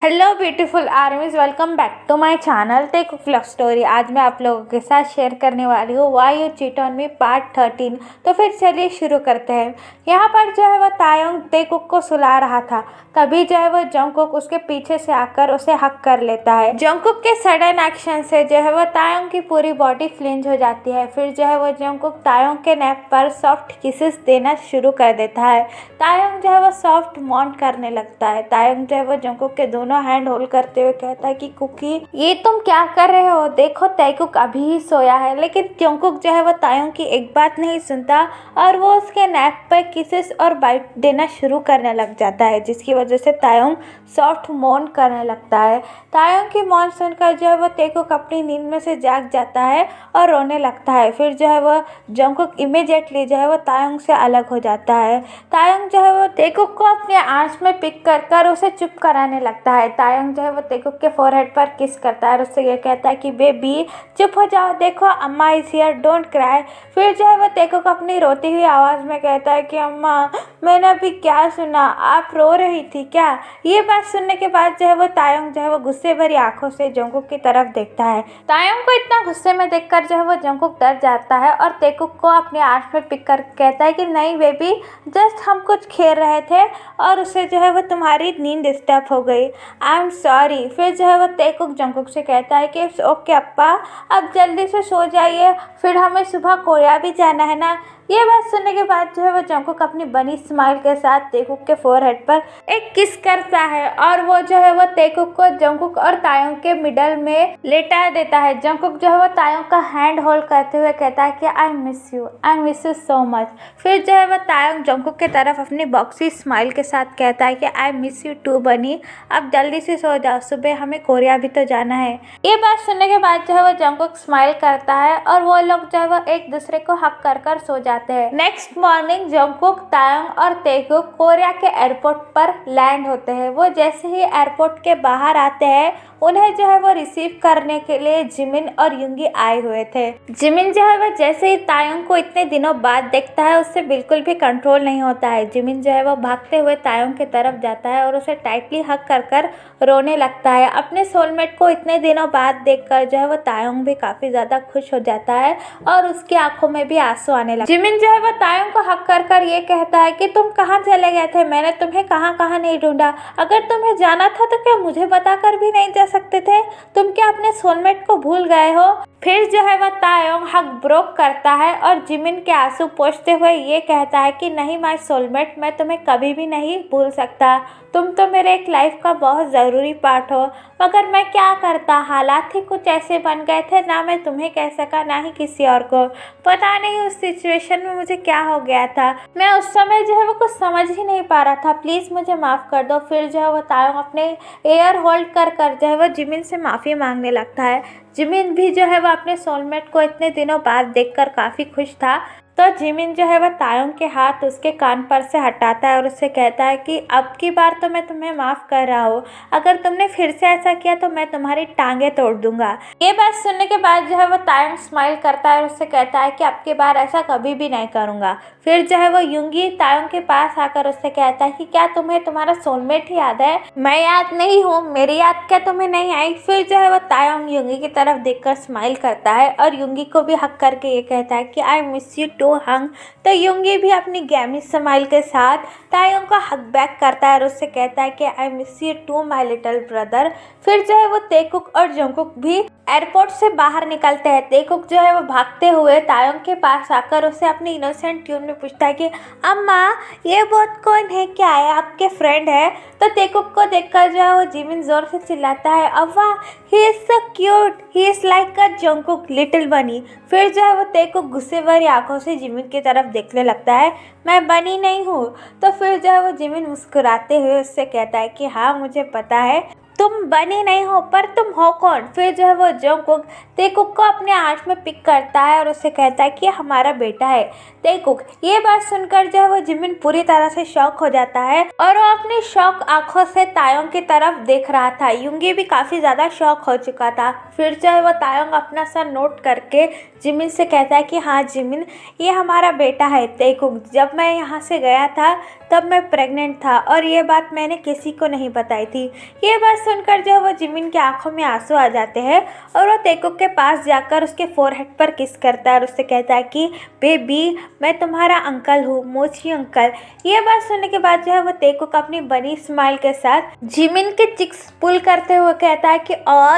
Hello beautiful armies, welcome back to my channel tech love story. आज मैं आप लोगों के साथ शेयर करने वाली हूँ why you cheat on me part 13। तो फिर चलिए शुरू करते हैं। यहाँ पर जो है वह तायोंग तेकुक को सुला रहा था, तभी जो है वह जंगकुक उसके पीछे से आकर उसे हक कर लेता है। जंगकुक के सडन एक्शन से जो है वह तायोंग की पूरी बॉडी फ्लिंज हो जाती है। फिर जो है वह जंगकुक तायोंग के नेक पर सॉफ्ट किसेस देना शुरू कर देता है। तायोंग जो है वह सॉफ्ट मॉन्ट करने लगता है। तायोंग जो है वह जंगकुक के दोनों हैंड होल्ड करते हुए कहता है कि कुकी, ये तुम क्या कर रहे हो? देखो तेकुक अभी ही सोया है। लेकिन जंगकुक जो है वह तायोंग की एक बात नहीं सुनता और वो उसके नेक पर किसेस और बाइट देना शुरू करने लग जाता है, जिसकी वजह से तायोंग सॉफ्ट मौन करने लगता है। तायोंग की मौन सुनकर जो है वह तेकुक अपनी नींद में से जाग जाता है और रोने लगता है। फिर जो है वह जंगकुक इमीडिएटली जो है वह तायोंग से अलग हो जाता है। तायोंग जो है वह तेकुक को अपने आंच में पिक कर उसे चुप कराने लगता है। तायोंग जो है वो तेकुक के फोरहेड पर किस करता है और उससे ये कहता है कि बेबी चुप हो जाओ, देखो अम्मा इज हियर, डोंट क्राई। फिर जो है वो तेकुक अपनी रोती हुई आवाज़ में कहता है कि अम्मा, मैंने अभी क्या सुना? आप रो रही थी क्या? ये बात सुनने के बाद जो है वो तायोंग जो है वो गुस्से भरी आंखों से जंगकुक की तरफ देखता है। तायोंग को इतना गुस्से में देखकर जो है वो जंगकुक डर जाता है और तेकुक को अपने आंच में पिक कर कहता है कि नहीं बेबी, जस्ट हम कुछ खेल रहे थे और उससे जो है वो तुम्हारी नींद डिस्टर्ब हो गई। I am sorry. फिर जो है वो तेकुक जंगकुक से कहता है कि इट्स ओके अप्पा, अब जल्दी से सो जाइए, फिर हमें सुबह कोरिया भी जाना है ना। ये बात सुनने के बाद जो है वो जंगकुक अपनी बनी स्माइल के साथ तेकुक के फोरहेड पर एक किस करता है और वो जो है वो तेकुक को जंगकुक और तायोंग के मिडल में लेटा देता है। जंगकुक जो है वो तायोंग का हैंड होल्ड करते हुए कहता है कि I miss you so much. फिर जो है वो तायोंग जंगकुक के तरफ अपनी बॉक्सी स्माइल के साथ कहता है कि आई मिस यू टू बनी, अब जल्दी से सो जाओ, सुबह हमें कोरिया भी तो जाना है। ये बात सुनने के बाद जो है वो जंगकुक स्माइल करता है और वो लोग जो है वो एक दूसरे को हक कर सो जाते हैं। नेक्स्ट मॉर्निंग जंगकुक, तायोंग और तेकुक कोरिया के एयरपोर्ट पर लैंड होते हैं। वो जैसे ही एयरपोर्ट के बाहर आते हैं, उन्हें जो है वो रिसीव करने के लिए जिमिन और युंगी आए हुए थे। जिमिन जो है वो जैसे ही तायोंग को इतने दिनों बाद देखता है, उससे बिल्कुल भी कंट्रोल नहीं होता है। जिमिन जो है वो भागते हुए तायोंग की तरफ जाता है और उसे टाइटली हक कर रोने लगता है। अपने सोलमेट को इतने दिनों बाद देखकर जो है वो तायोंग भी काफी ज्यादा खुश हो जाता है और उसकी आंखों में भी आंसू आने लगते। जिमिन जो है वो तायोंग को हक कर ये कहता है कि तुम कहाँ चले गए थे? मैंने तुम्हें कहाँ नहीं ढूंढा। अगर तुम्हें जाना था तो क्या मुझे बताकर भी नहीं जा सकते थे? तुम क्या अपने सोलमेट को भूल गए हो? फिर जो है वह तायोंग हक ब्रोक करता है और जिमिन के आंसू पोंछते हुए ये कहता है कि नहीं माय सोलमेट, मैं तुम्हें कभी भी नहीं भूल सकता। तुम तो मेरे एक लाइफ का बहुत ज़रूरी पार्ट हो, मगर मैं क्या करता, हालात ही कुछ ऐसे बन गए थे, ना मैं तुम्हें कह सका ना ही किसी और को। पता नहीं उस सिचुएशन में मुझे क्या हो गया था, मैं उस समय जो है वो कुछ समझ ही नहीं पा रहा था, प्लीज़ मुझे माफ़ कर दो। फिर जो है वो तायोंग अपने एयर होल्ड कर जो है वो जिमिन से माफ़ी मांगने लगता है। जिमिन भी जो है वो अपने सोलमेट को इतने दिनों बाद देखकर काफ़ी खुश था। तो जिमिन जो है वह तायोंग के हाथ उसके कान पर से हटाता है और उससे कहता है कि अब की बार तो मैं तुम्हें माफ़ कर रहा हूँ, अगर तुमने फिर से ऐसा किया तो मैं तुम्हारी टांगे तोड़ दूंगा। ये बात सुनने के बाद जो है वो तायोंग स्माइल करता है और उससे कहता है कि अब की बार ऐसा कभी भी नहीं करूँगा। फिर जो है वो युंगी तायोंग के पास आकर उससे कहता है कि क्या तुम्हें तुम्हारा सोलमेट याद है? मैं याद नहीं हूँ, मेरी याद क्या तुम्हें नहीं आई? फिर जो है वो तायोंग युंगी की तरफ देखकर स्माइल करता है और युंगी को भी हक करके ये कहता है कि I miss you too hung. तो युंगी भी अपनी गैमी स्माइल के साथ तायोंग को हक बैक करता है और उससे कहता है कि I miss you too my little brother. फिर जो है वो तेकुक और जंगकुक भी एयरपोर्ट से बाहर निकलते हैं। तेकुक जो है वो भागते हुए तायोंग के पास आकर उसे अपनी इनोसेंट ट्यून में पूछता है कि अम्मा, ये बोट कौन है? क्या है आपके फ्रेंड है? तो तेकुक को देखकर जो है वो जिमिन जोर से चिल्लाता है, अव्वा he is so cute, he is like a Jungkook little bunny. फिर जो है वो तेकुक गुस्से भरी आंखों से जिमिन की तरफ देखने लगता है, मैं बनी नहीं हूँ। तो फिर जो है वो जिमिन मुस्कुराते हुए उससे कहता है कि हाँ मुझे पता है तुम बनी नहीं हो, पर तुम हो कौन? फिर जो है वो जंगकुक तेकुक को अपने आंच में पिक करता है और उससे कहता है कि हमारा बेटा है तेकुक। ये बात सुनकर जो है वो जिमिन पूरी तरह से शॉक हो जाता है और वो अपनी शॉक आंखों से तायोंग की तरफ देख रहा था। युंगी भी काफी ज्यादा शॉक हो चुका था। फिर जो है वो तायोंग अपना सर नोट करके जिमिन से कहता है कि हाँ जिमिन, ये हमारा बेटा है तेकुक। जब मैं यहाँ से गया था तब मैं प्रेग्नेंट था और ये बात मैंने किसी को नहीं बताई थी। ये बात सुनकर जो है वो जिमिन की आंखों में आंसू आ जाते हैं और वो तेकुक के पास जाकर उसके फोरहेड पर किस करता है और उससे कहता है कि बेबी मैं तुम्हारा अंकल हूँ, मोची अंकल। ये बात सुनने के बाद जो है वो तेकुक अपनी बनी स्माइल के साथ जिमिन के चिक्स पुल करते हुए कहता है कि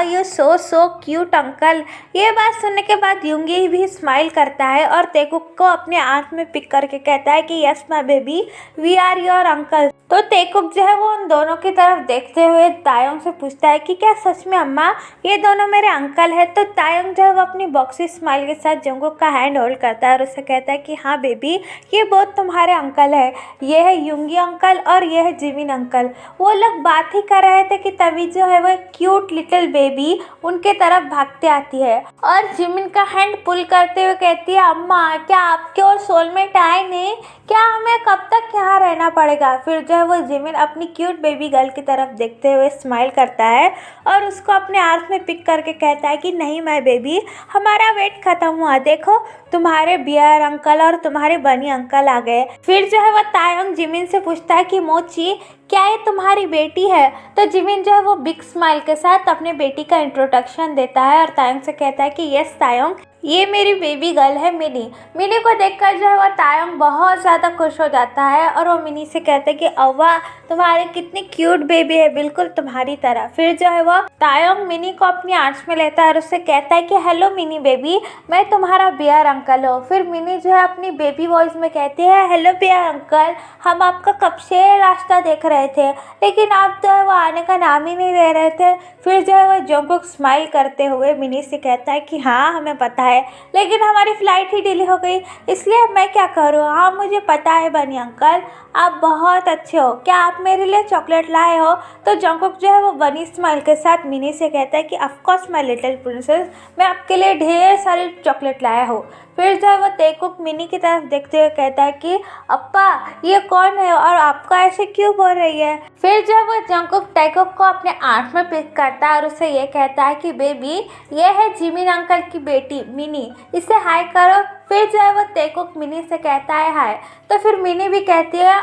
यू सो क्यूट अंकल। ये बात सुनने के बाद युंगी भी स्माइल करता है और तेकुक को अपने आंख में पिक करके कहता है कि yes my baby, we are your uncle. तो तेकुक जो है वो उन दोनों की तरफ देखते हुए तायोंग से पूछता है कि क्या सच में अम्मा ये दोनों मेरे अंकल है। तो तायोंग जो है वो अपनी बॉक्सी स्माइल के साथ जंगकुक का हैंड होल्ड करता है और उससे कहता है कि हाँ बेबी, ये बहुत तुम्हारे अंकल है, ये है युंगी अंकल और ये है जिमिन अंकल। वो लोग बात ही कर रहे थे कि तभी जो है वो एक क्यूट लिटिल बेबी उनके तरफ भागते आती है और जिमिन का हैंड पुल करते हुए कहती है अम्मा क्या आपके और सोलमेट आए नहीं, क्या हमें कब तक यहाँ रहना पड़ेगा। फिर जो है वो जिमिन अपनी क्यूट बेबी गर्ल की तरफ देखते हुए स्माइल करता है और उसको अपने आर्म में पिक करके कहता है कि नहीं माय बेबी, हमारा वेट खत्म हुआ, देखो तुम्हारे बियर अंकल और तुम्हारे बनी अंकल आ गए। फिर जो है वो तायोंग जिमिन से पूछता है कि मोची क्या ये तुम्हारी बेटी है। तो जिमिन जो है वो बिग स्माइल के साथ अपने बेटी का इंट्रोडक्शन देता है और तायोंग से कहता है कि यस तायोंग, ये मेरी बेबी गर्ल है मिनी। मिनी को देखकर जो है वो तायोंग बहुत ज़्यादा खुश हो जाता है और वो मिनी से कहता है कि अव्वा तुम्हारी कितनी क्यूट बेबी है, बिल्कुल तुम्हारी तरह। फिर जो है वो तायोंग मिनी को अपनी आर्म्स में लेता है और उससे कहता है कि हेलो मिनी बेबी, मैं तुम्हारा बियर अंकल हूँ। फिर मिनी जो है अपनी बेबी वॉइस में कहती है हेलो बियर अंकल, हम आपका कब से रास्ता देख रहे थे लेकिन आप जो है वो आने का नाम ही नहीं ले रहे थे। फिर जो है वो जंगकुक स्माइल करते हुए मिनी से कहता है कि हाँ हमें पता है, लेकिन हमारी फ्लाइट ही डिले हो गई, इसलिए मैं क्या करूँ। हाँ मुझे पता है बनी अंकल, आप बहुत अच्छे हो, क्या आप मेरे लिए चॉकलेट लाए हो। तो जंगकुक जो है वो बनी स्माइल के साथ मिनी से कहता है कि of course my little princess, मैं आपके लिए ढेर सारी चॉकलेट लाया हूँ। फिर जो है वो तेकुक मिनी की तरफ देखते हुए कहता है कि अप्पा ये कौन है और आपका ऐसे क्यों बोल रही है। फिर जो है वो जंगकुक तेकुक को अपने आंख में पिक करता है और उसे ये कहता है कि बेबी ये है जिमिन अंकल की बेटी मिनी, इसे हाय करो। फिर जो है वो तेकुक मिनी से कहता है हाय। तो फिर मिनी भी कहती है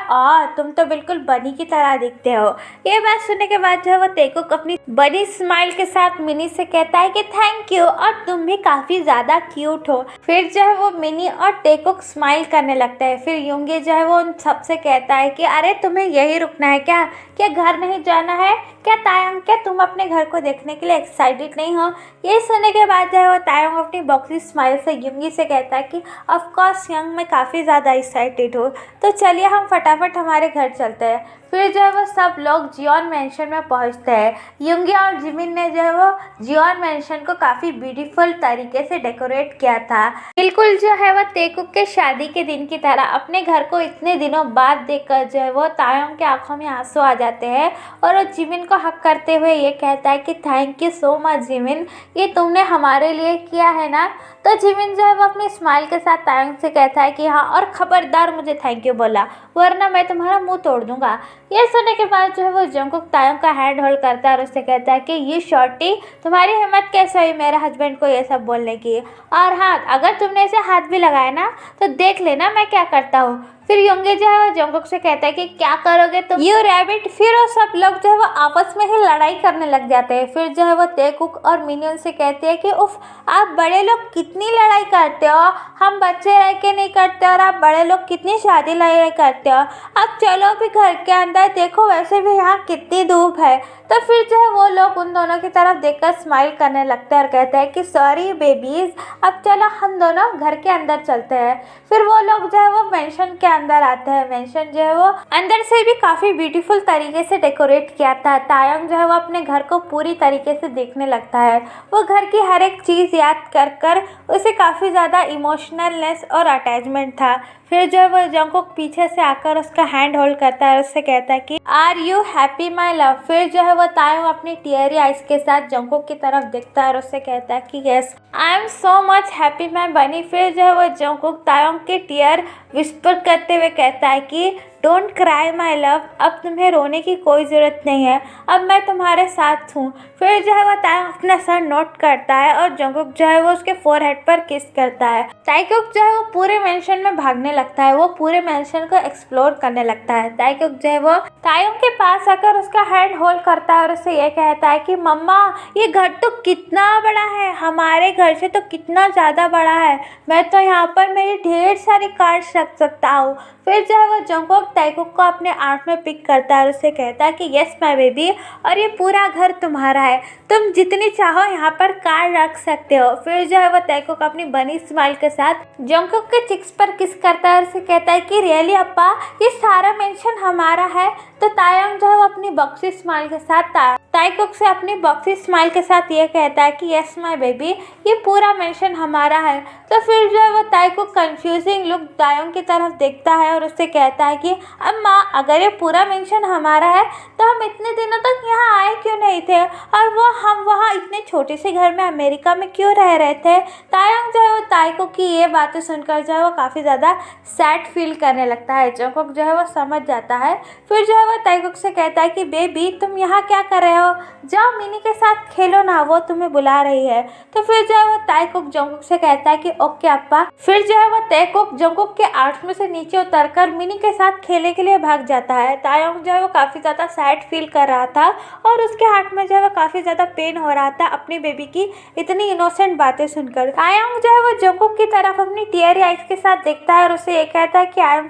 तुम तो बिल्कुल बनी की तरह दिखते हो। ये बात सुनने के बाद जो है वो तेकुक अपनी बनी स्माइल के साथ मिनी से कहता है कि थैंक यू और तुम भी काफ़ी ज़्यादा क्यूट हो। फिर जो है वो मिनी और तेकुक स्माइल करने लगता है। फिर युंगी जो है वो उन सबसे कहता है कि अरे तुम्हें यही रुकना है क्या, घर नहीं जाना है क्या। तायोंग क्या तुम अपने घर को देखने के लिए एक्साइटेड नहीं हो। ये सुनने के बाद जो है वो तायोंग अपनी बॉक्सी स्माइल से युंगी से कहता है कि ऑफ कोर्स यंग, मैं काफ़ी ज़्यादा एक्साइटेड हूँ, तो चलिए हम फटाफट हमारे घर चलते हैं। फिर जो है वो सब लोग जियोन मेंशन में पहुंचते हैं। युंगी और जिमिन ने जो है वो जियोन मेंशन को काफ़ी ब्यूटीफुल तरीके से डेकोरेट किया था, बिल्कुल जो है वो तेकुक के शादी के दिन की तरह। अपने घर को इतने दिनों बाद देखकर जो है वो तायोंग के आंखों में आंसू आ जाते हैं और वो जिमिन को हक करते हुए ये कहता है कि thank you so much Jimin, ये तुमने हमारे लिए किया है ना। तो जिमिन जो है वो अपनी स्माइल के साथ तायोंग से कहता है कि हाँ और खबरदार मुझे थैंक यू बोला वरना मैं तुम्हारा मुंह तोड़ दूंगा। ये सुनने के बाद जो है वो जंगकुक तायोंग का हैंड होल्ड करता है और उससे कहता है कि ये शॉर्टी तुम्हारी हिम्मत कैसे हुई मेरे हस्बैंड को ये सब बोलने की, और हाँ अगर तुमने इसे हाथ भी लगाया ना तो देख लेना मैं क्या करता हूँ। फिर युंगी जो है वो जंगकुक से कहता है कि क्या करोगे तुम यू रैबिट। फिर वो सब लोग जो है वो आपस में ही लड़ाई करने लग जाते हैं। फिर जो है वो तेकुक और मिनियन से कहते हैं कि उफ आप बड़े लोग कितनी लड़ाई करते हो, हम बच्चे रह के नहीं करते और आप बड़े लोग कितनी शादी लड़ाई करते हो। अब चलो भी घर के अंदर, देखो वैसे भी यहाँ कितनी धूप है। तो फिर जो है वो लोग उन दोनों की तरफ देखकर स्माइल करने लगते हैं और कहते हैं कि सॉरी बेबीज, अब चलो हम दोनों घर के अंदर चलते हैं। फिर वो लोग जो है वो मेंशन के अंदर आते हैं। मेंशन जो है वो अंदर से भी काफ़ी ब्यूटीफुल तरीके से डेकोरेट किया था। तायोंग जो है वो अपने घर को पूरी तरीके से देखने लगता है। वो घर की हर एक चीज़ याद कर कर उसे काफ़ी ज़्यादा इमोशनलनेस और अटैचमेंट था। फिर जो है वो जंगकुक पीछे से आकर उसका हैंड होल्ड करता है और उससे कहता है कि are you happy my love. फिर जो है वो तायोंग अपनी टीयरी आइज के साथ जंगकुक की तरफ देखता है और उससे कहता है कि yes I am so much happy माई बनी। फिर जो है वो जंगकुक तायोंग के टीयर विस्पर करते हुए कहता है कि डोंट क्राई माई लव, अब तुम्हें रोने की कोई ज़रूरत नहीं है, अब मैं तुम्हारे साथ हूँ। फिर जो है वो तायोंग अपना सर नोट करता है और जंगकुक जो है वो उसके फोरहेड पर किस करता है। ताइकुक जो है वो पूरे मेंशन में भागने लगता है, वो पूरे मेंशन को एक्सप्लोर करने लगता है। ताइकुक जो है वो तायोंग के पास आकर उसका हैंड होल्ड करता है और उससे ये कहता है कि मम्मा ये घर तो कितना बड़ा है, हमारे घर से तो कितना ज़्यादा बड़ा है, मैं तो यहाँ पर मेरी ढेर सारी कार्ड्स रख सकता हूँ। फिर जो है वो जंगकोक ताइकुक को अपने आर्म में पिक करता है और उससे कहता है कि यस माय बेबी, और ये पूरा घर तुम्हारा है, तुम जितनी चाहो यहाँ पर कार्ड रख सकते हो। फिर जो है वो ताइकुक अपनी बनी स्माइल के साथ जंगकोक के चिक्स पर किस करता है और उसे कहता है कि रियली अप्पा ये सारा मेंशन हमारा है। तो तायंग जो है वो अपनी बॉक्सी स्माइल के साथ ताइकुक से अपनी बॉक्सी स्माइल के साथ ये कहता है कि यस माय बेबी ये पूरा मेंशन हमारा है। तो फिर जो है वो ताइकुक कंफ्यूजिंग लुक तायंग की तरफ देखता है और उससे कहता है कि अम्मा अगर ये पूरा मेंशन हमारा है तो हम इतने दिनों तक यहाँ आए क्यों नहीं थे, और वो हम वहाँ इतने छोटे से घर में अमेरिका में क्यों रह रहे थे। तायंग जो है वो ताइकुक की ये बातें सुनकर जो है वो काफ़ी ज़्यादा सैड फील करने लगता है। जंगकोक जो है वो समझ जाता है। फिर जो है वो ताइकुक से कहता है कि बेबी तुम यहाँ क्या कर रहे हो, जाओ मिनी के साथ खेलो ना, वो तुम्हें बुला रही है। तो फिर जो है वो ताइकुक जंगकुक से कहता है कि ओके अप्पा। फिर जो है वो ताइकुक जंगकुक के आर्म्स में से नीचे उतरकर मिनी के साथ खेलने के लिए भाग जाता है। तायंग जो है वो काफ़ी ज़्यादा सैड फील कर रहा था और उसके हार्ट में जो है वो काफ़ी ज़्यादा पेन हो रहा था अपनी बेबी की इतनी इनोसेंट बातें सुनकर। तायंग जो है वो जंगकुक की तरफ अपनी टीयरी आइज के साथ देखता है और उसे ये कहता है कि आई एम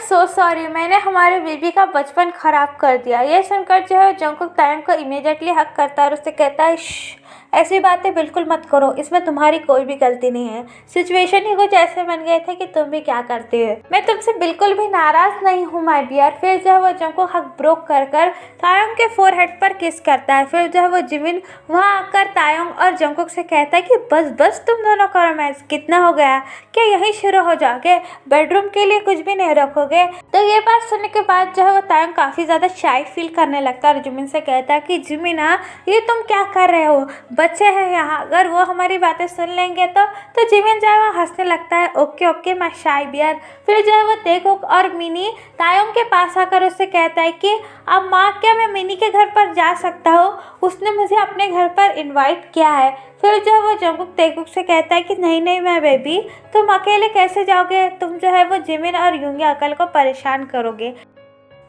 सो सॉरी, मैंने हमारे बेबी का बचपन खराब कर दिया। ये सुनकर जो है जंगकुक तायंग को इमीडिएटली हक करता है और उससे कहता है ऐसी बातें बिल्कुल मत करो, इसमें तुम्हारी कोई भी गलती नहीं है, सिचुएशन ही कुछ ऐसे बन गए थे कि तुम भी क्या करते हो, मैं तुमसे बिल्कुल भी नाराज नहीं हूँ माय डियर। फिर जो है वो जंगकुक हक ब्रोक कर तायंग के फोरहेड पर किस करता है। फिर जो है वो जिमिन वहाँ आकर तायंग और जंगकुक से कहता है कि बस बस तुम दोनों का रोमांस कितना हो गया, क्या यही शुरू हो जाओगे, बेडरूम के लिए कुछ भी नहीं रखोगे। तो ये बात सुनने के बाद जो है वो तायंग काफ़ी ज़्यादा शाई फील करने लगता है और जिमिन से कहता है कि जिमिन ये तुम क्या कर रहे हो, बच्चे हैं यहाँ, अगर वो हमारी बातें सुन लेंगे तो जिमिन जो है वो हंसने लगता है। ओके ओके माय शाई बियर। फिर जो है वो ताइकुक और मिनी तायंग के पास आकर उससे कहता है कि अब माँ क्या मैं मिनी के घर पर जा सकता हूँ, उसने मुझे अपने घर पर इनवाइट किया है। फिर जो है वो जंगकुक ताइकुक से कहता है कि नहीं नहीं मैं बेबी, तुम अकेले कैसे जाओगे, तुम जो है वो जिमिन और यूंगी अंकल को परेशान करोगे।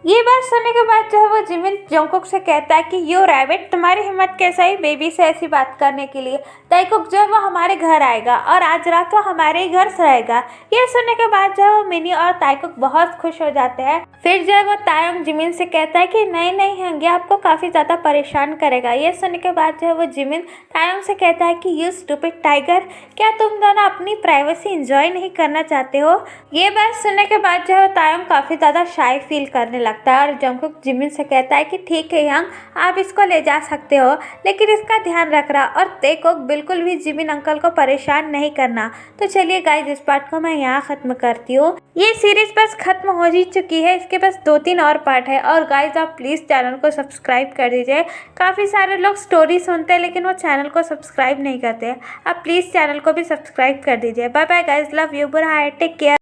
ये बात सुनने के बाद जो है वो जिमिन जंगकुक से कहता है कि यो रैबिट, तुम्हारी हिम्मत कैसे आई बेबी से ऐसी बात करने के लिए, ताइकुक जो है वो हमारे घर आएगा और आज रात वो हमारे ही घर रहेगा। ये सुनने के बाद जो है वो मिनी और ताइकुक बहुत खुश हो जाते हैं। फिर जो है वो तायंग जिमिन से कहता है कि नहीं नहीं हंगे आपको काफ़ी ज़्यादा परेशान करेगा। ये सुनने के बाद जो है वो जिमिन तायंग से कहता है कि यू स्टूपिड टाइगर, क्या तुम दोनों अपनी प्राइवेसी इंजॉय नहीं करना चाहते हो। ये बात सुनने के बाद जो है तायंग काफ़ी ज़्यादा शाई फील करने लगता है और जंगकुक जिमिन से कहता है कि ठीक है यंग, आप इसको ले जा सकते हो, लेकिन इसका ध्यान रखना और ताइकुक बिल्कुल भी जिमिन अंकल को परेशान नहीं करना। तो चलिए गाइस इस पार्ट को मैं यहाँ ख़त्म करती हूँ। ये सीरीज बस खत्म हो ही चुकी है, इसके बस 2-3 और पार्ट है। और गाइस आप प्लीज़ चैनल को सब्सक्राइब कर दीजिए। काफ़ी सारे लोग स्टोरी सुनते हैं लेकिन वो चैनल को सब्सक्राइब नहीं करते। आप प्लीज़ चैनल को भी सब्सक्राइब कर दीजिए। Bye bye guys, love you, बुरा है, टेक केयर।